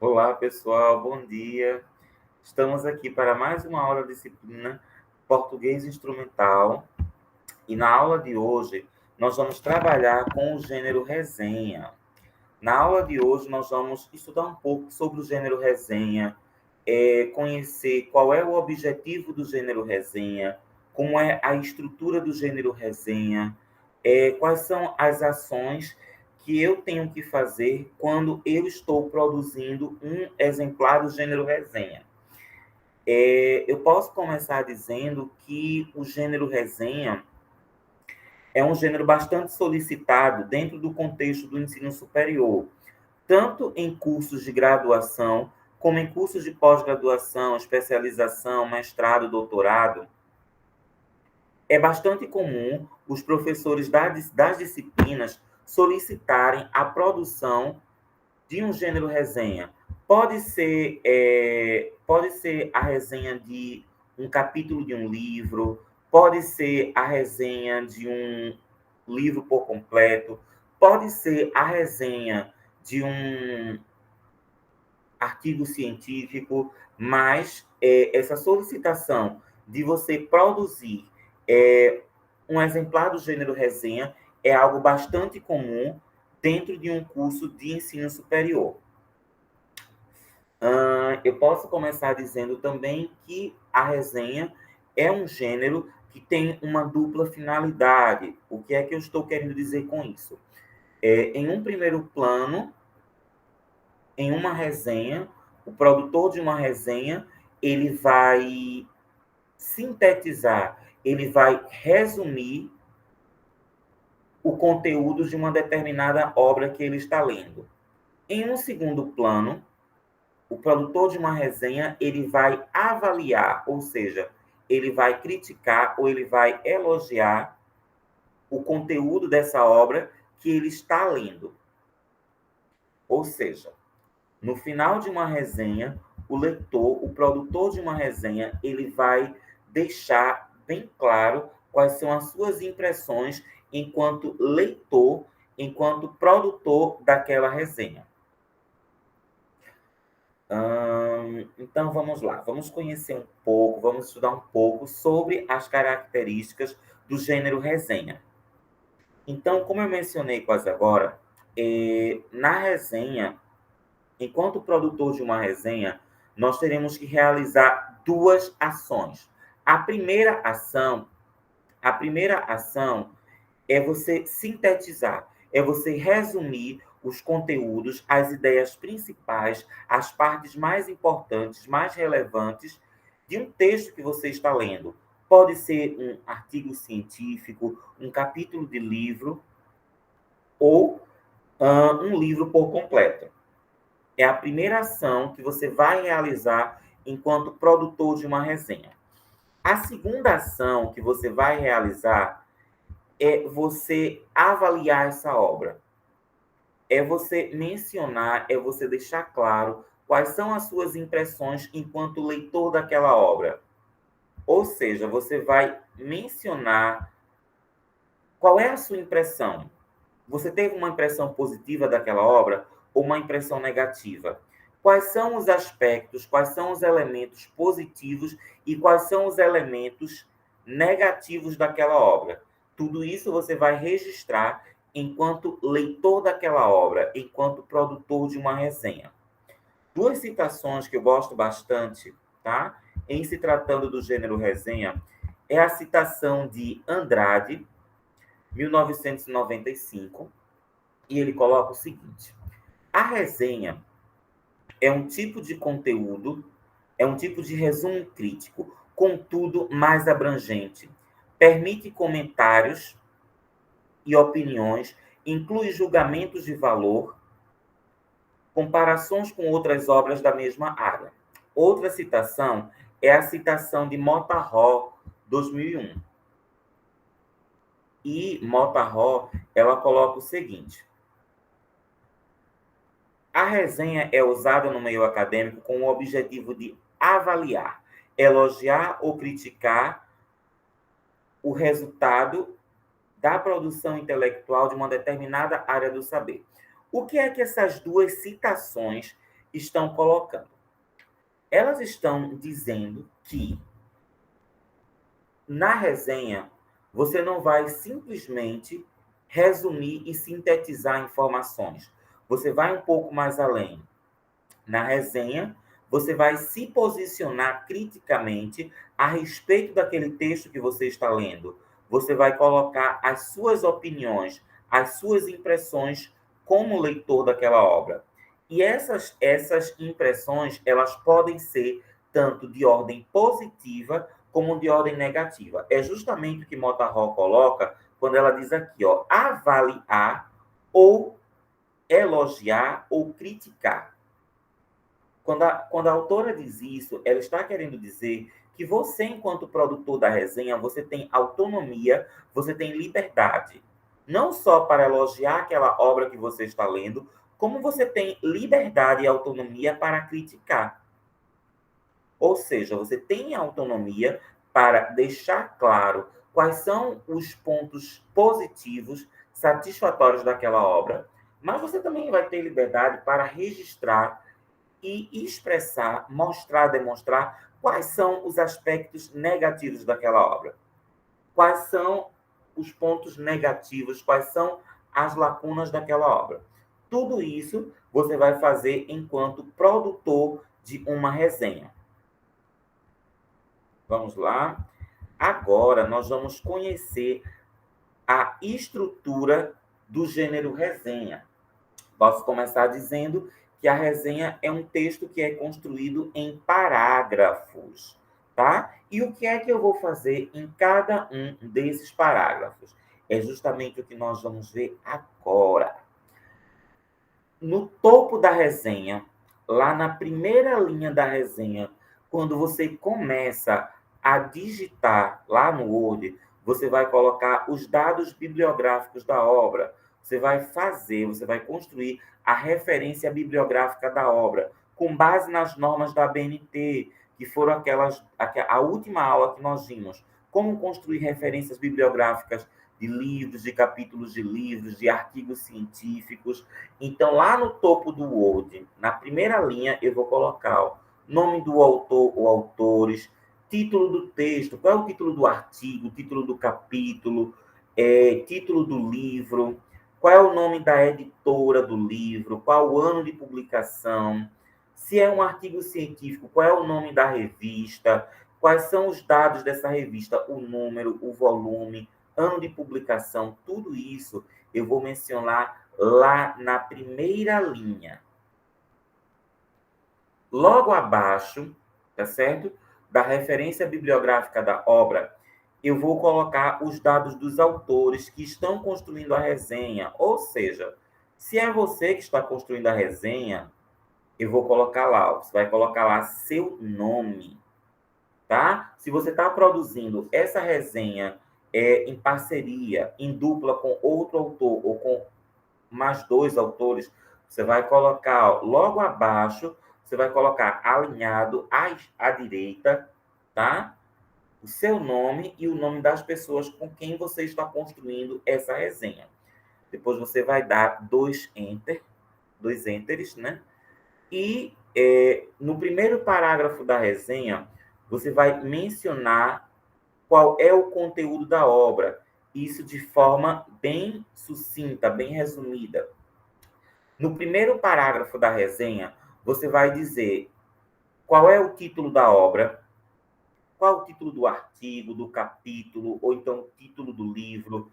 Olá, pessoal, bom dia. Estamos aqui para mais uma aula da disciplina Português Instrumental e na aula de hoje nós vamos trabalhar com o gênero resenha. Na aula de hoje nós vamos estudar um pouco sobre o gênero resenha, conhecer qual é o objetivo do gênero resenha, como é a estrutura do gênero resenha, quais são as ações que eu tenho que fazer quando eu estou produzindo um exemplar do gênero resenha. Eu posso começar dizendo que o gênero resenha é um gênero bastante solicitado dentro do contexto do ensino superior, tanto em cursos de graduação, como em cursos de pós-graduação, especialização, mestrado, doutorado. É bastante comum os professores das disciplinas solicitarem a produção de um gênero resenha. Pode ser a resenha de um capítulo de um livro, pode ser a resenha de um livro por completo, pode ser a resenha de um artigo científico, mas essa solicitação de você produzir um exemplar do gênero resenha é algo bastante comum dentro de um curso de ensino superior. Eu posso começar dizendo também que a resenha é um gênero que tem uma dupla finalidade. O que é que eu estou querendo dizer com isso? Em um primeiro plano, em uma resenha, o produtor de uma resenha, ele vai sintetizar, ele vai resumir o conteúdo de uma determinada obra que ele está lendo. Em um segundo plano, o produtor de uma resenha, ele vai avaliar, ou seja, ele vai criticar ou ele vai elogiar o conteúdo dessa obra que ele está lendo. Ou seja, no final de uma resenha, o leitor, o produtor de uma resenha, ele vai deixar bem claro quais são as suas impressões enquanto leitor, enquanto produtor daquela resenha. Então vamos lá, vamos conhecer um pouco, vamos estudar um pouco sobre as características do gênero resenha. Então, como eu mencionei quase agora, na resenha, enquanto produtor de uma resenha, nós teremos que realizar duas ações. A primeira ação é você sintetizar, é você resumir os conteúdos, as ideias principais, as partes mais importantes, mais relevantes de um texto que você está lendo. Pode ser um artigo científico, um capítulo de livro ou um livro por completo. É a primeira ação que você vai realizar enquanto produtor de uma resenha. A segunda ação que você vai realizar é você avaliar essa obra. É você mencionar, é você deixar claro quais são as suas impressões enquanto leitor daquela obra. Ou seja, você vai mencionar qual é a sua impressão. Você teve uma impressão positiva daquela obra ou uma impressão negativa? Quais são os aspectos, quais são os elementos positivos e quais são os elementos negativos daquela obra? Tudo isso você vai registrar enquanto leitor daquela obra, enquanto produtor de uma resenha. Duas citações que eu gosto bastante, tá? Em se tratando do gênero resenha, é a citação de Andrade, 1995, e ele coloca o seguinte: a resenha é um tipo de conteúdo, é um tipo de resumo crítico, contudo mais abrangente. Permite comentários e opiniões, inclui julgamentos de valor, comparações com outras obras da mesma área. Outra citação é a citação de Mota-Ro, 2001. E Mota-Ro, ela coloca o seguinte: a resenha é usada no meio acadêmico com o objetivo de avaliar, elogiar ou criticar o resultado da produção intelectual de uma determinada área do saber. O que é que essas duas citações estão colocando? Elas estão dizendo que na resenha você não vai simplesmente resumir e sintetizar informações. Você vai um pouco mais além. Na resenha, você vai se posicionar criticamente a respeito daquele texto que você está lendo. Você vai colocar as suas opiniões, as suas impressões como leitor daquela obra. E essas impressões, elas podem ser tanto de ordem positiva como de ordem negativa. É justamente o que Motahó coloca quando ela diz aqui, ó, avaliar ou elogiar ou criticar. Quando a autora diz isso, ela está querendo dizer que você, enquanto produtor da resenha, você tem autonomia, você tem liberdade. Não só para elogiar aquela obra que você está lendo, como você tem liberdade e autonomia para criticar. Ou seja, você tem autonomia para deixar claro quais são os pontos positivos, satisfatórios daquela obra, mas você também vai ter liberdade para registrar e expressar, mostrar, demonstrar quais são os aspectos negativos daquela obra. Quais são os pontos negativos, quais são as lacunas daquela obra. Tudo isso você vai fazer enquanto produtor de uma resenha. Vamos lá? Agora nós vamos conhecer a estrutura do gênero resenha. Posso começar dizendo que a resenha é um texto que é construído em parágrafos, tá? E o que é que eu vou fazer em cada um desses parágrafos? É justamente o que nós vamos ver agora. No topo da resenha, lá na primeira linha da resenha, quando você começa a digitar lá no Word, você vai colocar os dados bibliográficos da obra. Você vai construir a referência bibliográfica da obra, com base nas normas da ABNT, que foram a última aula que nós vimos. Como construir referências bibliográficas de livros, de capítulos de livros, de artigos científicos. Então, lá no topo do Word, na primeira linha, eu vou colocar o nome do autor ou autores, título do texto, qual é o título do artigo, título do capítulo, título do livro, qual é o nome da editora do livro, qual o ano de publicação, se é um artigo científico, qual é o nome da revista, quais são os dados dessa revista, o número, o volume, ano de publicação, tudo isso eu vou mencionar lá na primeira linha. Logo abaixo, tá certo? Da referência bibliográfica da obra, eu vou colocar os dados dos autores que estão construindo a resenha. Ou seja, se é você que está construindo a resenha, eu vou colocar lá, você vai colocar lá seu nome, tá? Se você está produzindo essa resenha em parceria, em dupla com outro autor ou com mais dois autores, você vai colocar ó, logo abaixo, você vai colocar alinhado à direita, tá? O seu nome e o nome das pessoas com quem você está construindo essa resenha. Depois você vai dar dois enteres, né? E no primeiro parágrafo da resenha, você vai mencionar qual é o conteúdo da obra. Isso de forma bem sucinta, bem resumida. No primeiro parágrafo da resenha, você vai dizer qual é o título da obra, qual o título do artigo, do capítulo, ou então o título do livro.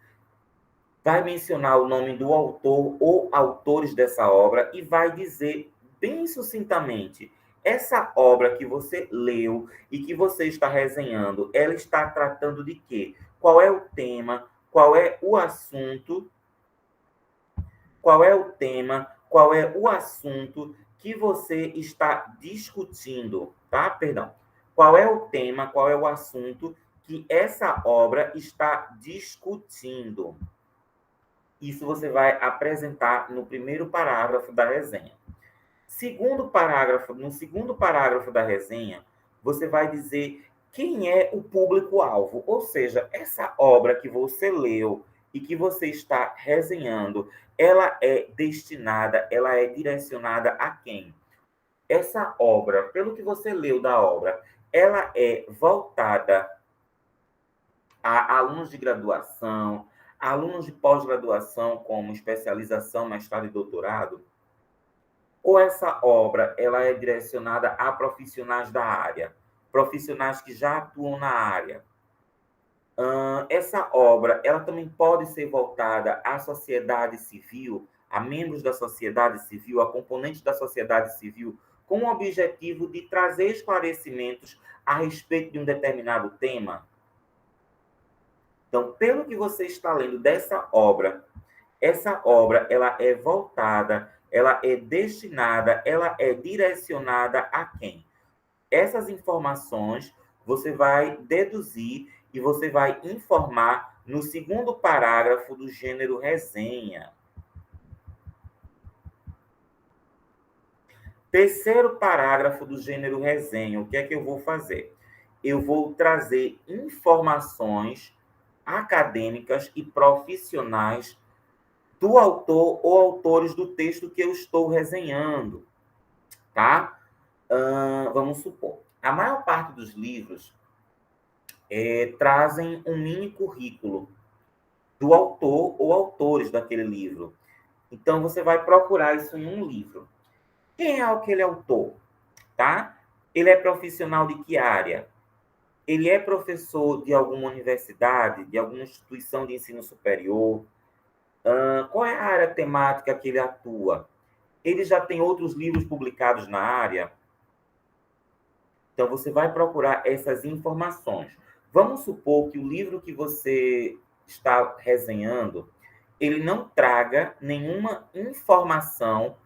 Vai mencionar o nome do autor ou autores dessa obra e vai dizer bem sucintamente: essa obra que você leu e que você está resenhando, ela está tratando de quê? Qual é o tema? Qual é o assunto? Qual é o tema? Qual é o assunto que você está discutindo, tá? Perdão. Qual é o tema? Qual é o assunto que essa obra está discutindo? Isso você vai apresentar no primeiro parágrafo da resenha. No segundo parágrafo da resenha, você vai dizer quem é o público-alvo, ou seja, essa obra que você leu e que você está resenhando, ela é direcionada a quem? essa obra, pelo que você leu da obra, ela é voltada a alunos de graduação, alunos de pós-graduação, como especialização, mestrado e doutorado? Ou essa obra ela é direcionada a profissionais da área, profissionais que já atuam na área? Essa obra ela também pode ser voltada à sociedade civil, a membros da sociedade civil, a componentes da sociedade civil, com o objetivo de trazer esclarecimentos a respeito de um determinado tema? Então, pelo que você está lendo dessa obra, essa obra ela é voltada, ela é destinada, ela é direcionada a quem? Essas informações você vai deduzir e você vai informar no segundo parágrafo do gênero resenha. Terceiro parágrafo do gênero resenha, o que é que eu vou fazer? Eu vou trazer informações acadêmicas e profissionais do autor ou autores do texto que eu estou resenhando, tá? Vamos supor, a maior parte dos livros trazem um mini currículo do autor ou autores daquele livro. Então, você vai procurar isso em um livro. Quem é aquele autor? Tá? Ele é profissional de que área? Ele é professor de alguma universidade, de alguma instituição de ensino superior? Qual é a área temática que ele atua? Ele já tem outros livros publicados na área? Então, você vai procurar essas informações. Vamos supor que o livro que você está resenhando, ele não traga nenhuma informação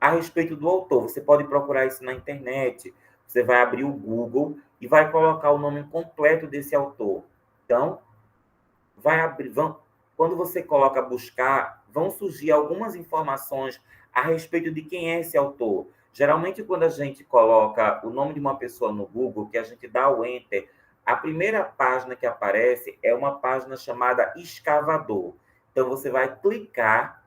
a respeito do autor. Você pode procurar isso na internet. Você vai abrir o Google e vai colocar o nome completo desse autor. Então, quando você coloca buscar, vão surgir algumas informações a respeito de quem é esse autor. Geralmente, quando a gente coloca o nome de uma pessoa no Google, que a gente dá o Enter, a primeira página que aparece é uma página chamada escavador. Então, você vai clicar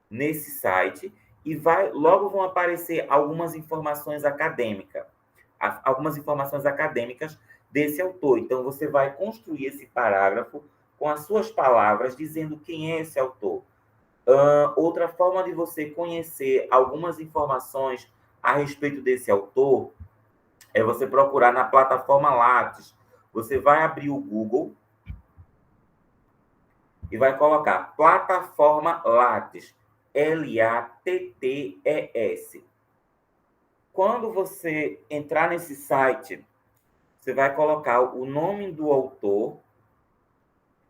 nesse site e logo vão aparecer algumas informações acadêmicas desse autor. Então, você vai construir esse parágrafo com as suas palavras, dizendo quem é esse autor. Outra forma de você conhecer algumas informações a respeito desse autor é você procurar na plataforma Lattes. Você vai abrir o Google e vai colocar plataforma Lattes, Lattes. Quando você entrar nesse site, você vai colocar o nome do autor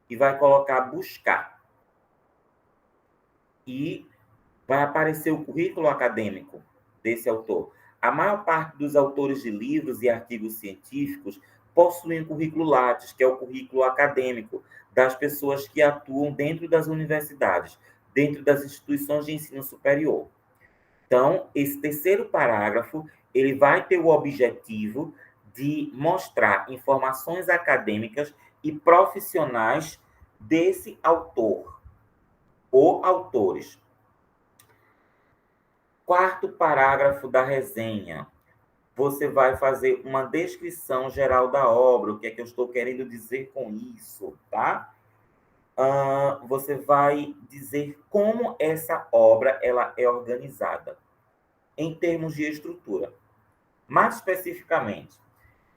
e vai colocar buscar. E vai aparecer o currículo acadêmico desse autor. A maior parte dos autores de livros e artigos científicos possuem currículo Lattes, que é o currículo acadêmico das pessoas que atuam dentro das universidades, dentro das instituições de ensino superior. Então, esse terceiro parágrafo, ele vai ter o objetivo de mostrar informações acadêmicas e profissionais desse autor ou autores. Quarto parágrafo da resenha. Você vai fazer uma descrição geral da obra, o que é que eu estou querendo dizer com isso, tá? Você vai dizer como essa obra ela é organizada, em termos de estrutura. Mais especificamente,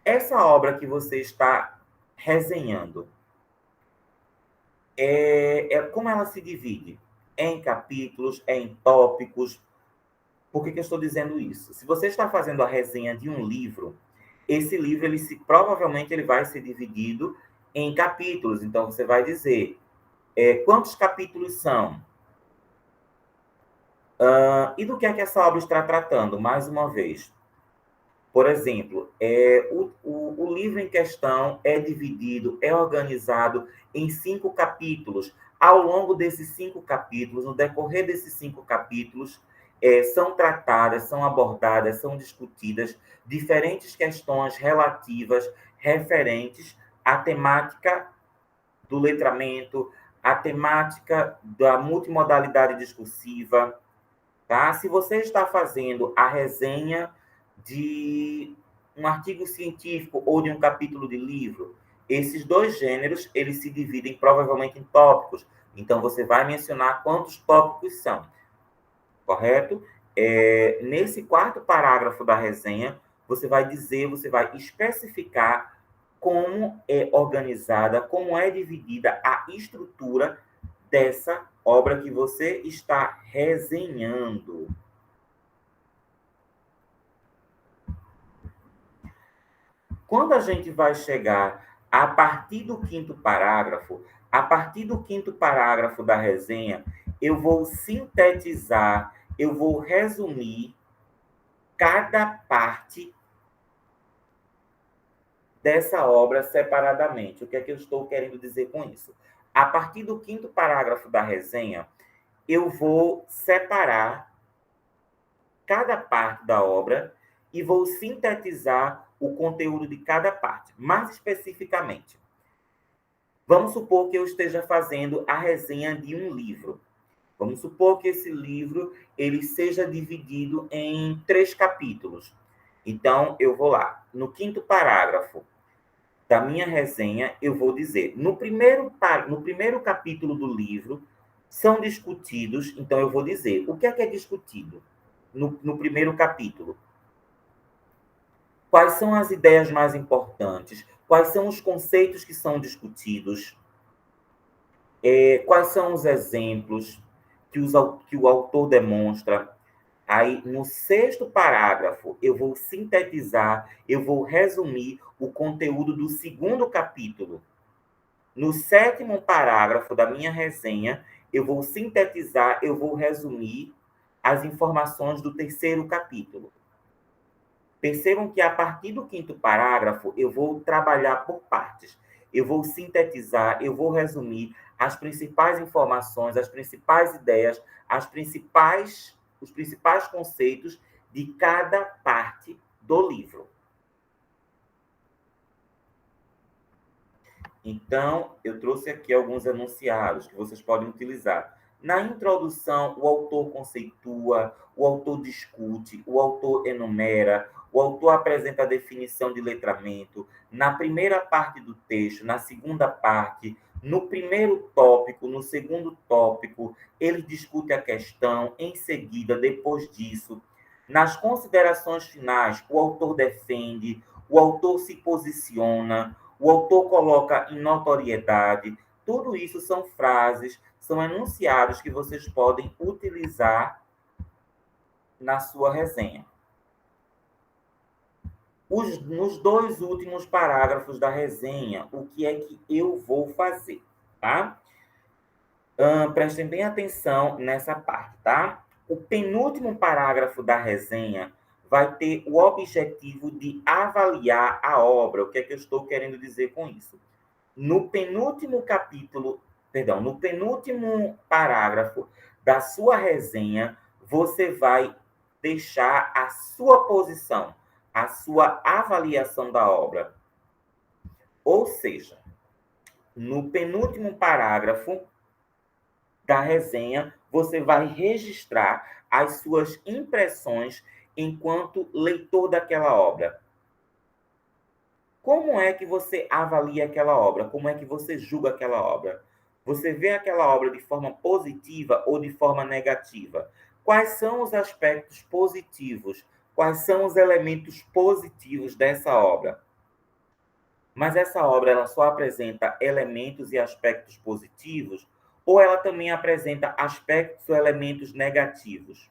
essa obra que você está resenhando, como ela se divide? É em capítulos, é em tópicos? Por que eu estou dizendo isso? Se você está fazendo a resenha de um livro, esse livro provavelmente ele vai ser dividido em capítulos. Então, você vai dizer quantos capítulos são? E do que é que essa obra está tratando? Mais uma vez. Por exemplo, o livro em questão é dividido, é organizado em 5 capítulos. Ao longo desses 5 capítulos, no decorrer desses 5 capítulos, são tratadas, são abordadas, são discutidas diferentes questões relativas, referentes à temática do letramento, à temática da multimodalidade discursiva, tá? Se você está fazendo a resenha de um artigo científico ou de um capítulo de livro, esses dois gêneros, eles se dividem provavelmente em tópicos. Então, você vai mencionar quantos tópicos são, correto? Nesse quarto parágrafo da resenha, você vai dizer, você vai especificar como é organizada, como é dividida a estrutura dessa obra que você está resenhando. Quando a gente vai chegar a partir do quinto parágrafo, a partir do quinto parágrafo da resenha, eu vou sintetizar, eu vou resumir cada parte dessa obra separadamente. O que é que eu estou querendo dizer com isso? A partir do quinto parágrafo da resenha, eu vou separar cada parte da obra e vou sintetizar o conteúdo de cada parte. Mais especificamente, vamos supor que eu esteja fazendo a resenha de um livro. Vamos supor que esse livro ele seja dividido em 3 capítulos. Então, eu vou lá. No quinto parágrafo da minha resenha, eu vou dizer, no primeiro capítulo do livro, são discutidos, então eu vou dizer, o que é discutido no primeiro capítulo? Quais são as ideias mais importantes? Quais são os conceitos que são discutidos? Quais são os exemplos que o autor demonstra? Aí, no sexto parágrafo, eu vou sintetizar, eu vou resumir o conteúdo do segundo capítulo. No sétimo parágrafo da minha resenha, eu vou sintetizar, eu vou resumir as informações do terceiro capítulo. Percebam que a partir do quinto parágrafo, eu vou trabalhar por partes. Eu vou sintetizar, eu vou resumir as principais informações, as principais ideias, os principais conceitos de cada parte do livro. Então, eu trouxe aqui alguns enunciados que vocês podem utilizar. Na introdução, o autor conceitua, o autor discute, o autor enumera, o autor apresenta a definição de letramento. Na primeira parte do texto, na segunda parte, no primeiro tópico, no segundo tópico, ele discute a questão. Em seguida, depois disso, nas considerações finais, o autor defende, o autor se posiciona, o autor coloca em notoriedade. Tudo isso são frases, são enunciados que vocês podem utilizar na sua resenha. Nos 2 últimos parágrafos da resenha, o que é que eu vou fazer, tá? Prestem bem atenção nessa parte, tá? O penúltimo parágrafo da resenha vai ter o objetivo de avaliar a obra. O que é que eu estou querendo dizer com isso? No penúltimo parágrafo da sua resenha, você vai deixar a sua posição, a sua avaliação da obra. Ou seja, no penúltimo parágrafo da resenha, você vai registrar as suas impressões enquanto leitor daquela obra. Como é que você avalia aquela obra? Como é que você julga aquela obra? Você vê aquela obra de forma positiva ou de forma negativa? Quais são os aspectos positivos? Quais são os elementos positivos dessa obra? Mas essa obra ela só apresenta elementos e aspectos positivos ou ela também apresenta aspectos ou elementos negativos?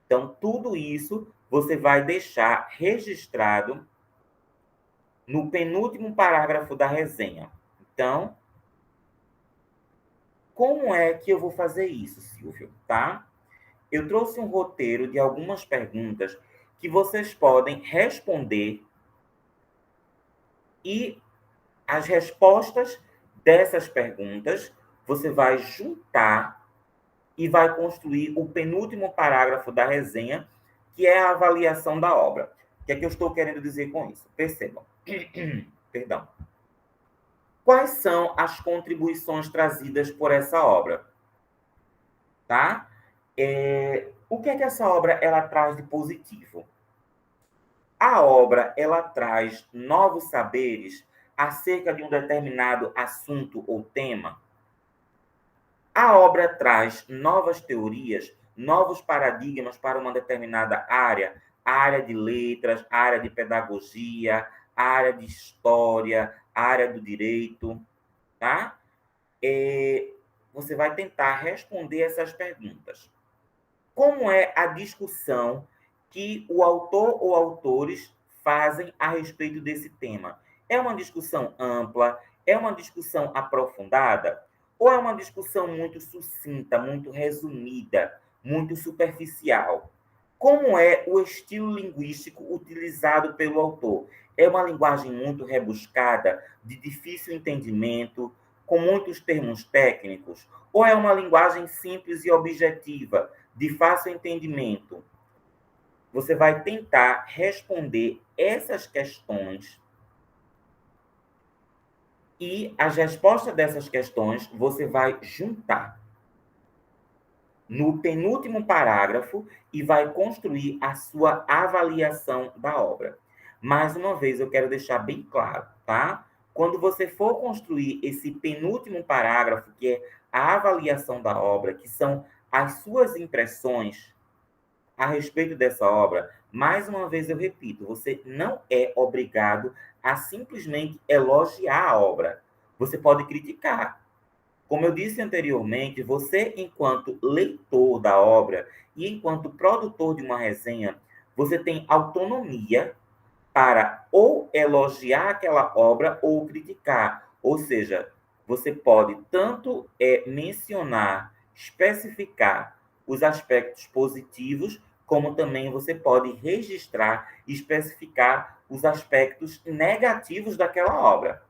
Então, tudo isso você vai deixar registrado no penúltimo parágrafo da resenha. Então, como é que eu vou fazer isso, Silvio? Tá? Eu trouxe um roteiro de algumas perguntas que vocês podem responder e as respostas dessas perguntas você vai juntar e vai construir o penúltimo parágrafo da resenha, que é a avaliação da obra. O que é que eu estou querendo dizer com isso? Percebam. Perdão. Quais são as contribuições trazidas por essa obra? Tá? O que é que essa obra ela traz de positivo? A obra ela traz novos saberes acerca de um determinado assunto ou tema. A obra traz novas teorias, novos paradigmas para uma determinada área, a área de letras, a área de pedagogia, a área de história, a área do direito, tá? Você vai tentar responder essas perguntas. Como é a discussão que o autor ou autores fazem a respeito desse tema? É uma discussão ampla? É uma discussão aprofundada? Ou é uma discussão muito sucinta, muito resumida, muito superficial? Como é o estilo linguístico utilizado pelo autor? É uma linguagem muito rebuscada, de difícil entendimento, com muitos termos técnicos? Ou é uma linguagem simples e objetiva, de fácil entendimento? Você vai tentar responder essas questões e as respostas dessas questões você vai juntar no penúltimo parágrafo e vai construir a sua avaliação da obra. Mais uma vez, eu quero deixar bem claro, tá? Quando você for construir esse penúltimo parágrafo, que é a avaliação da obra, que são as suas impressões a respeito dessa obra, mais uma vez eu repito, você não é obrigado a simplesmente elogiar a obra. Você pode criticar. Como eu disse anteriormente, você, enquanto leitor da obra e enquanto produtor de uma resenha, você tem autonomia para ou elogiar aquela obra ou criticar. Ou seja, você pode tanto mencionar, especificar os aspectos positivos, como também você pode registrar e especificar os aspectos negativos daquela obra.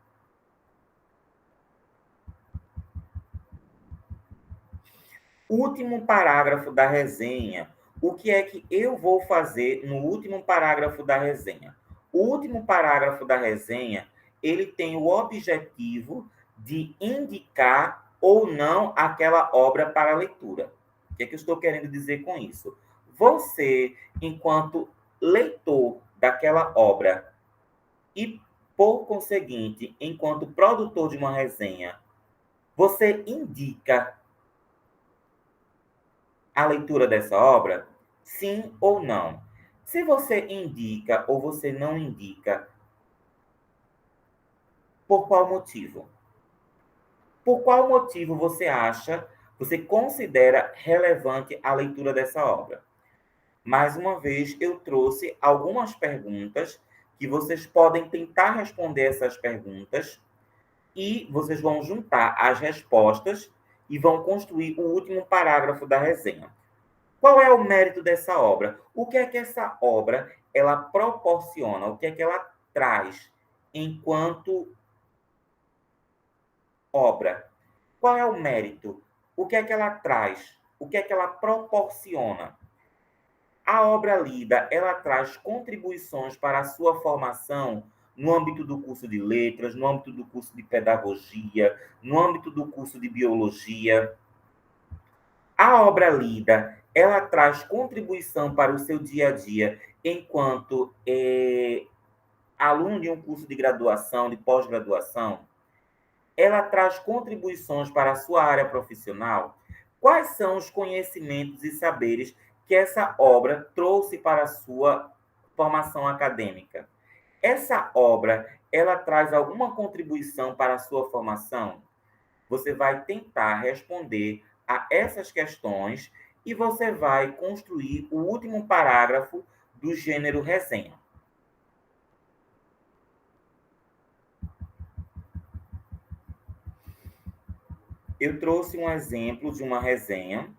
Último parágrafo da resenha. O que é que eu vou fazer no último parágrafo da resenha? O último parágrafo da resenha, ele tem o objetivo de indicar ou não aquela obra para leitura. O que é que eu estou querendo dizer com isso? Você, enquanto leitor daquela obra e, por conseguinte, enquanto produtor de uma resenha, você indica a leitura dessa obra? Sim ou não? Se você indica ou você não indica, por qual motivo? Por qual motivo você acha, você considera relevante a leitura dessa obra? Mais uma vez, eu trouxe algumas perguntas que vocês podem tentar responder essas perguntas e vocês vão juntar as respostas e vão construir o último parágrafo da resenha. Qual é o mérito dessa obra? O que é que essa obra ela proporciona? O que é que ela traz enquanto obra? Qual é o mérito? O que é que ela traz? O que é que ela proporciona? A obra lida, ela traz contribuições para a sua formação no âmbito do curso de letras, no âmbito do curso de pedagogia, no âmbito do curso de biologia. A obra lida, ela traz contribuição para o seu dia a dia enquanto aluno de um curso de graduação, de pós-graduação? Ela traz contribuições para a sua área profissional? Quais são os conhecimentos e saberes que essa obra trouxe para a sua formação acadêmica? Essa obra, ela traz alguma contribuição para a sua formação? Você vai tentar responder a essas questões e você vai construir o último parágrafo do gênero resenha. Eu trouxe um exemplo de uma resenha.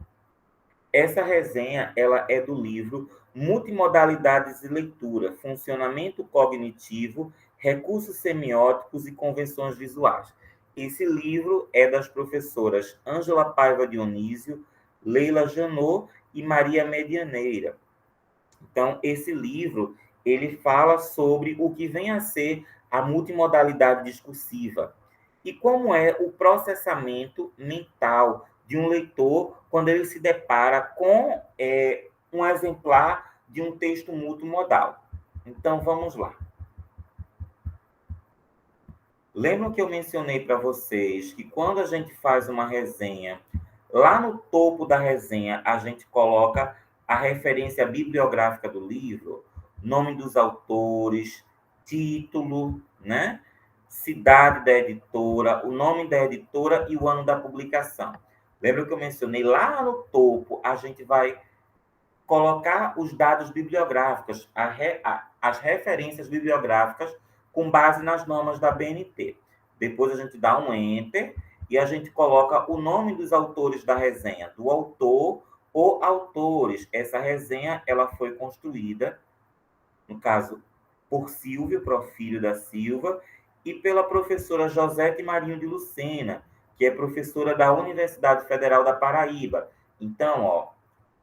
Essa resenha ela é do livro Multimodalidades de Leitura, Funcionamento Cognitivo, Recursos Semióticos e Convenções Visuais. Esse livro é das professoras Ângela Paiva Dionísio, Leila Janot e Maria Medianeira. Então, esse livro ele fala sobre o que vem a ser a multimodalidade discursiva e como é o processamento mental de um leitor quando ele se depara com um exemplar de um texto multimodal. Então, vamos lá. Lembram que eu mencionei para vocês que quando a gente faz uma resenha, lá no topo da resenha, a gente coloca a referência bibliográfica do livro, nome dos autores, título, né? Cidade da editora, o nome da editora e o ano da publicação. Lembra que eu mencionei lá no topo, a gente vai colocar os dados bibliográficos, as referências bibliográficas com base nas normas da BNT. Depois a gente dá um Enter e a gente coloca o nome dos autores da resenha, do autor ou autores. Essa resenha ela foi construída, no caso, por Silvio Profílio da Silva e pela professora Josete Marinho de Lucena, que é professora da Universidade Federal da Paraíba. Então,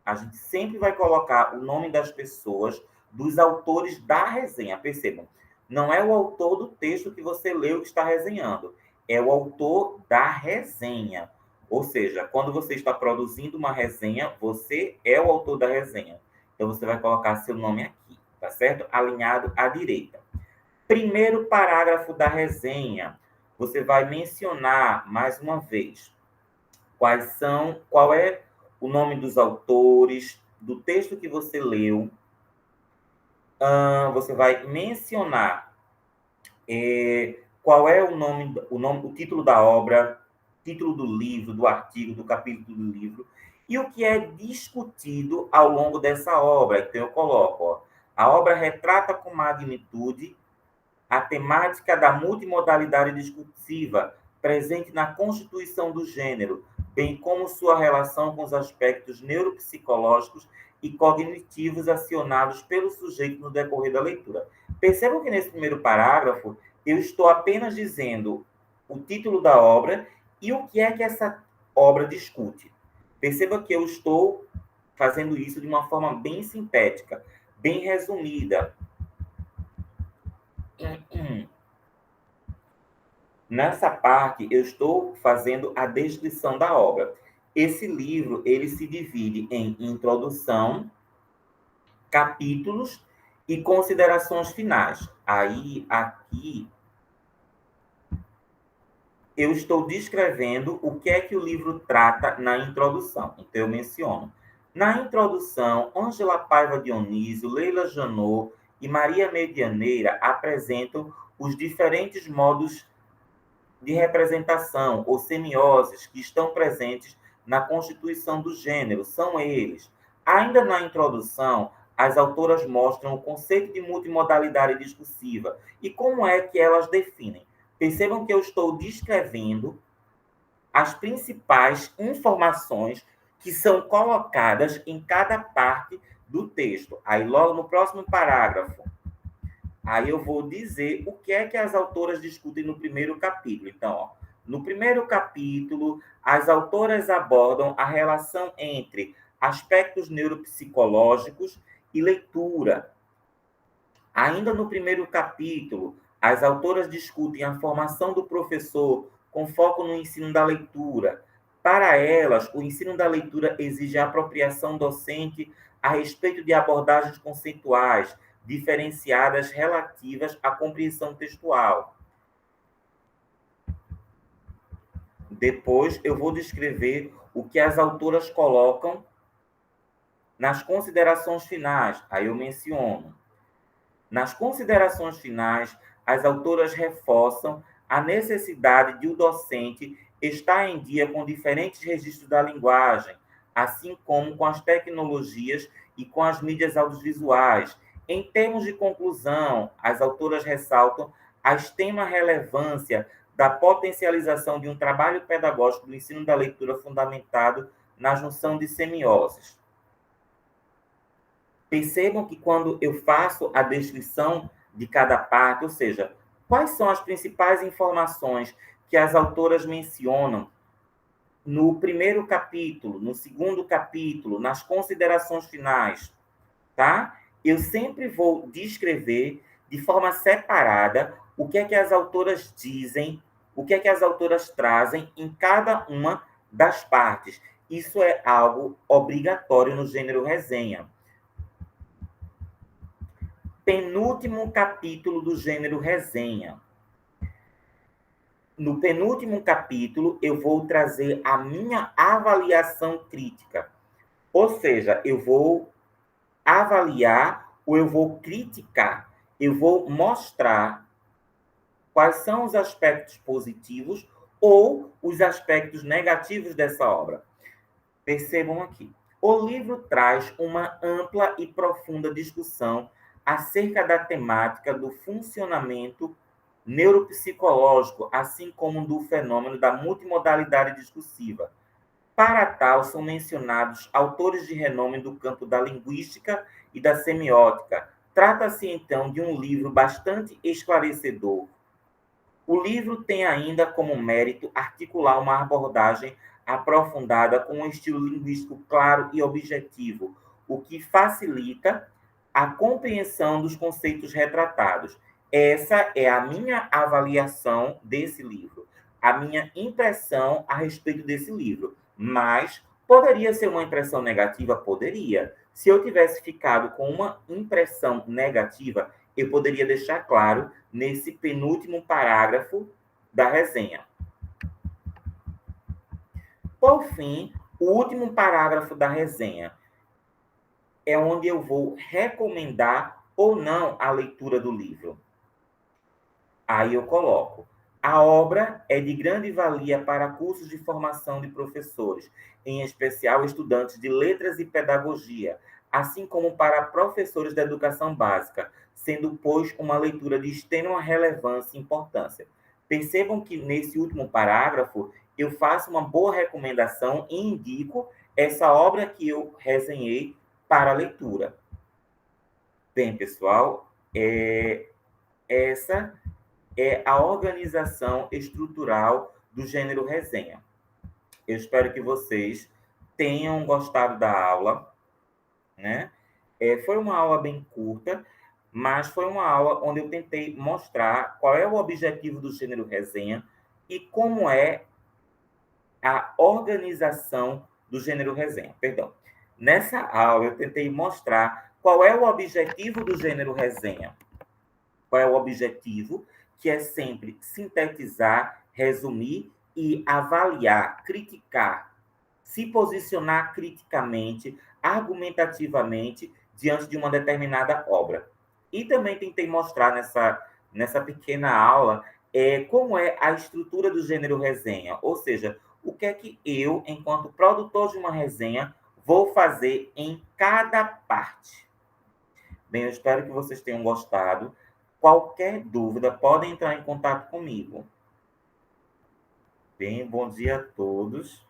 a gente sempre vai colocar o nome das pessoas, dos autores da resenha. Percebam, não é o autor do texto que você leu que está resenhando, é o autor da resenha. Ou seja, quando você está produzindo uma resenha, você é o autor da resenha. Então, você vai colocar seu nome aqui, tá certo? Alinhado à direita. Primeiro parágrafo da resenha, você vai mencionar, mais uma vez, qual é o nome dos autores, do texto que você leu. Você vai mencionar qual é o título da obra, título do livro, do artigo, do capítulo do livro, e o que é discutido ao longo dessa obra. Então, eu coloco, a obra retrata com magnitude a temática da multimodalidade discursiva presente na constituição do gênero, bem como sua relação com os aspectos neuropsicológicos e cognitivos acionados pelo sujeito no decorrer da leitura. Percebam que nesse primeiro parágrafo eu estou apenas dizendo o título da obra e o que é que essa obra discute. Perceba que eu estou fazendo isso de uma forma bem sintética, bem resumida. Nessa parte, eu estou fazendo a descrição da obra. Esse livro, ele se divide em introdução, capítulos e considerações finais. Aí, aqui, eu estou descrevendo o que é que o livro trata na introdução. Então, eu menciono. Na introdução, Ângela Paiva Dionísio, Leila Janot e Maria Medianeira apresentam os diferentes modos de representação ou semioses que estão presentes na constituição do gênero. São eles. Ainda na introdução, as autoras mostram o conceito de multimodalidade discursiva e como é que elas definem. Percebam que eu estou descrevendo as principais informações que são colocadas em cada parte do texto. Aí, logo no próximo parágrafo, aí eu vou dizer o que é que as autoras discutem no primeiro capítulo. Então, no primeiro capítulo, as autoras abordam a relação entre aspectos neuropsicológicos e leitura. Ainda no primeiro capítulo, as autoras discutem a formação do professor com foco no ensino da leitura. Para elas, o ensino da leitura exige a apropriação docente a respeito de abordagens conceituais, diferenciadas relativas à compreensão textual. Depois, eu vou descrever o que as autoras colocam nas considerações finais. Aí eu menciono. Nas considerações finais, as autoras reforçam a necessidade de o docente estar em dia com diferentes registros da linguagem, assim como com as tecnologias e com as mídias audiovisuais. Em termos de conclusão, as autoras ressaltam a extrema relevância da potencialização de um trabalho pedagógico do ensino da leitura fundamentado na junção de semioses. Percebam que quando eu faço a descrição de cada parte, ou seja, quais são as principais informações que as autoras mencionam no primeiro capítulo, no segundo capítulo, nas considerações finais, tá? Eu sempre vou descrever de forma separada o que é que as autoras dizem, o que é que as autoras trazem em cada uma das partes. Isso é algo obrigatório no gênero resenha. penúltimo capítulo do gênero resenha. No penúltimo capítulo, eu vou trazer a minha avaliação crítica. Ou seja, eu vou avaliar ou eu vou criticar. Eu vou mostrar quais são os aspectos positivos ou os aspectos negativos dessa obra. Percebam aqui. O livro traz uma ampla e profunda discussão acerca da temática do funcionamento neuropsicológico, assim como do fenômeno da multimodalidade discursiva. Para tal, são mencionados autores de renome do campo da linguística e da semiótica. Trata-se, então, de um livro bastante esclarecedor. O livro tem ainda como mérito articular uma abordagem aprofundada com um estilo linguístico claro e objetivo, o que facilita a compreensão dos conceitos retratados. Essa é a minha avaliação desse livro, a minha impressão a respeito desse livro. Mas poderia ser uma impressão negativa? Poderia. Se eu tivesse ficado com uma impressão negativa, eu poderia deixar claro nesse penúltimo parágrafo da resenha. Por fim, o último parágrafo da resenha é onde eu vou recomendar ou não a leitura do livro. Aí eu coloco: a obra é de grande valia para cursos de formação de professores, em especial estudantes de letras e pedagogia, assim como para professores da educação básica, sendo, pois, uma leitura de extrema relevância e importância. Percebam que nesse último parágrafo eu faço uma boa recomendação e indico essa obra que eu resenhei para leitura. Bem, pessoal, essa é a organização estrutural do gênero resenha. Eu espero que vocês tenham gostado da aula, né? Foi uma aula bem curta, mas foi uma aula onde eu tentei mostrar qual é o objetivo do gênero resenha e como é a organização do gênero resenha. Perdão. Nessa aula, eu tentei mostrar qual é o objetivo do gênero resenha. Qual é o objetivo? Que é sempre sintetizar, resumir e avaliar, criticar, se posicionar criticamente, argumentativamente, diante de uma determinada obra. E também tentei mostrar nessa pequena aula como é a estrutura do gênero resenha, ou seja, o que é que eu, enquanto produtor de uma resenha, vou fazer em cada parte. Bem, eu espero que vocês tenham gostado. Qualquer dúvida, podem entrar em contato comigo. Bem, bom dia a todos.